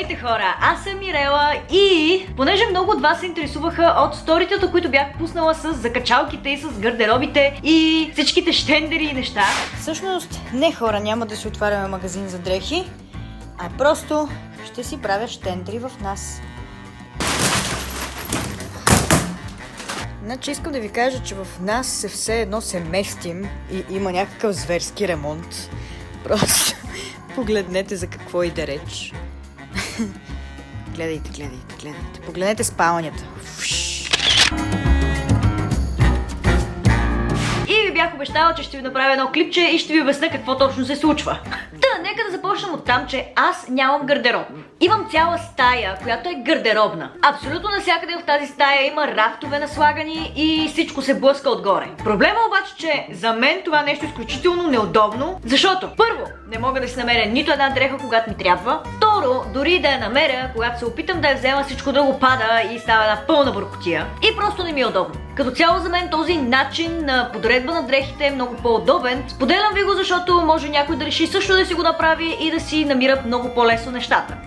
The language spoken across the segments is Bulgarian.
Здравейте хора, аз съм Мирела и понеже много от вас се интересуваха от сторитата, които бях пуснала с закачалките и с гардеробите и всичките щендери и неща. Всъщност не хора, няма да си отваряме магазин за дрехи, а просто ще си правя щендери в нас. Значи искам да ви кажа, че в нас все едно се местим и има някакъв зверски ремонт. Просто погледнете за какво иде реч. Гледайте. Погледнете спалнята. И ви бях обещала, че ще ви направя едно клипче и ще ви обясня какво точно се случва. Нека да започнем от там, че аз нямам гардероб. Имам цяла стая, която е гардеробна. Абсолютно навсякъде в тази стая има рафтове наслагани и всичко се блъска отгоре. Проблема обаче, че за мен това нещо е изключително неудобно, защото първо, не мога да си намеря нито една дреха, когато ми трябва. Второ, дори да я намеря, когато се опитам да я взема, всичко да го пада и става една пълна бъркотия. И просто не ми е удобно. Като цяло за мен този начин на подредба на дрехите е много по-удобен. Споделям ви го, защото може някой да реши също да си го направи и да си намира много по-лесно нещата.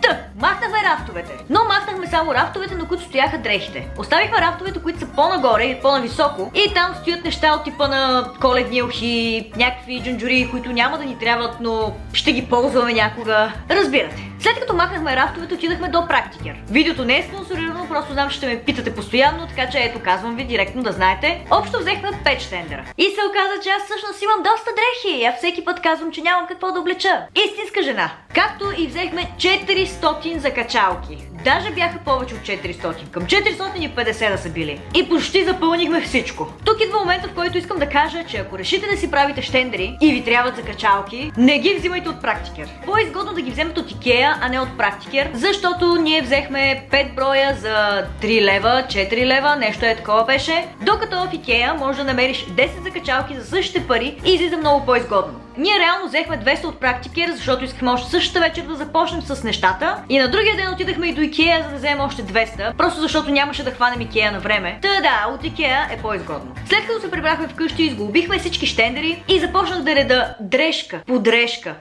Махнахме рафтовете. Но махнахме само рафтовете, на които стояха дрехите. Оставихме рафтовете, които са по-нагоре и по-нависоко. И там стоят неща от типа на коледни елхи, някакви джунджури, които няма да ни трябват, но ще ги ползваме някога. Разбирате. След като махнахме рафтовете, отидахме до Практикер. Видеото не е спонсорирано, просто знам, че ще ме питате постоянно, така че ето казвам ви директно да знаете. Общо взехме 5 щендера. И се оказа, че аз всъщност имам доста дрехи. А всеки път казвам, че нямам какво да облеча. Истинска жена. Както и взехме 400 закачалки. Даже бяха повече от 400. Към 450 да са били. И почти запълнихме всичко. Тук идва момента, в който искам да кажа, че ако решите да си правите щендери и ви трябват закачалки, не ги взимайте от Практикер. По-изгодно да ги вземете от Икеа, а не от Практикер, защото ние взехме 5 броя за 3 лева, 4 лева, нещо е такова беше. Докато в Икеа може да намериш 10 закачалки за същите пари и излиза много по-изгодно. Ние реално взехме 200 от Практикер, защото искахме още същата вечер да започнем с нещата. И на другия ден отидахме и до Икеа, за да вземем още 200, просто защото нямаше да хванем Икеа на време. Да, от Икеа е по-изгодно. След като се прибрахме вкъщи, изглобихме всички щендери и започнах да реда дрежка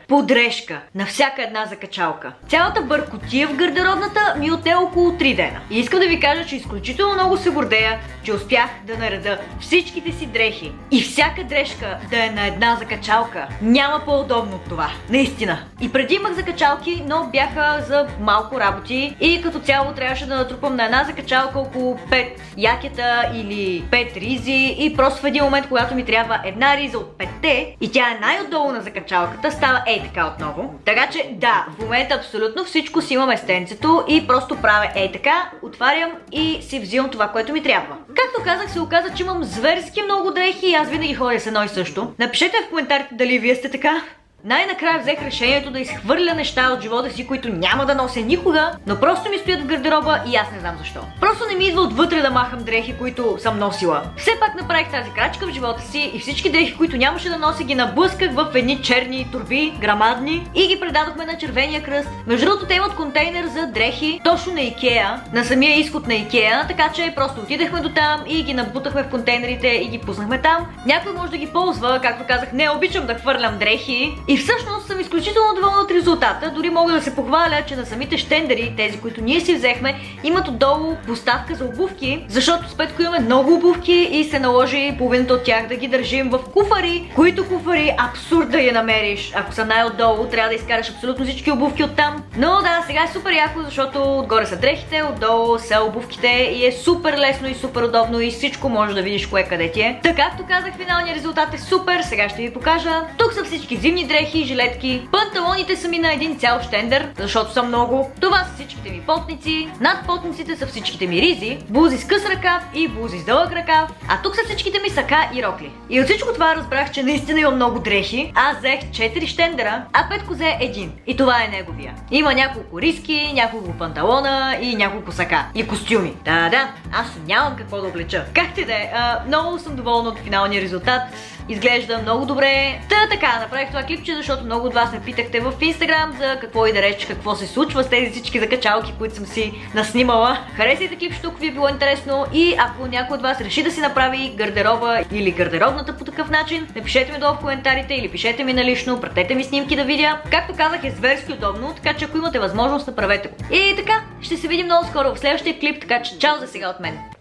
по дрежка на всяка една закачалка. Цялата бъркотия в гардеробната ми отне около 3 дена. И искам да ви кажа, че изключително много се гордея, че успях да нареда всичките си дрехи и всяка дрежка да е на една закачалка. Няма по-удобно от това. Наистина. И преди имах закачалки, но бяха за малко работи и като цяло трябваше да натрупам на една закачалка около 5 якета или 5 ризи и просто в един момент, когато ми трябва една риза от 5-те и тя е най-отдолу на закачалката, става ей така отново. Така че да, в момента абсолютно всичко си има местенцето и просто правя ей така, отварям и си взимам това, което ми трябва. Както казах, се оказа, че имам зверски много дрехи и аз винаги ходя с едно и също. Напишете в коментарите дали вие сте така. Най-накрая взех решението да изхвърля неща от живота си, които няма да нося никога, но просто ми стоят в гардероба и аз не знам защо. Просто не ми идва отвътре да махам дрехи, които съм носила. Все пак направих тази крачка в живота си и всички дрехи, които нямаше да нося, ги наблъсках в едни черни турби, грамадни и ги предадохме на Червения кръст. Между другото, те имат контейнер за дрехи точно на Икеа, на самия изход на Икеа, така че просто отидахме до там и ги набутахме в контейнерите и ги пуснахме там. Някой може да ги ползва, както казах, не обичам да хвърлям дрехи. И всъщност съм изключително доволна от резултата. Дори мога да се похваля, че на самите щендери, тези, които ние си взехме, имат отдолу поставка за обувки, защото с Петко имаме много обувки и се наложи половината от тях да ги държим в куфари, които куфари абсурд да я намериш. Ако са най-отдолу, трябва да изкараш абсолютно всички обувки оттам. Но да, сега е супер яко, защото отгоре са дрехите, отдолу са обувките и е супер лесно и супер удобно и всичко може да видиш кое къде ти е. Така, както казах, финалният резултат е супер. Сега ще ви покажа. Тук са всички зимни дрехи и жилетки. Панталоните са ми на един цял щендер, защото са много. Това са всичките ми потници. Над потниците са всичките ми ризи, блузи с къс ръкав и блузи с дълъг ръкав. А тук са всичките ми сака и рокли. И от всичко това разбрах, че наистина имам много дрехи. Аз взех 4 щендера, а Петко взе един. И това е неговия. Има няколко риски, няколко панталона и няколко сака. И костюми. Да, аз нямам какво да облеча. Как ти да е? Много съм доволна от финалния резултат. изглежда много добре. Така, направих това клипче, защото много от вас ме питахте в Instagram за какво и да реч, какво се случва с тези всички закачалки, които съм си наснимала. Харесайте клипчето, ако ви е било интересно, и ако някой от вас реши да си направи гардероба или гардеробната по такъв начин, напишете ми долу в коментарите или пишете ми налично, пратете ми снимки да видя. Както казах, е зверски удобно, така че ако имате възможност, направете го. И така, ще се видим много скоро в следващия клип, така че чао за сега от мен.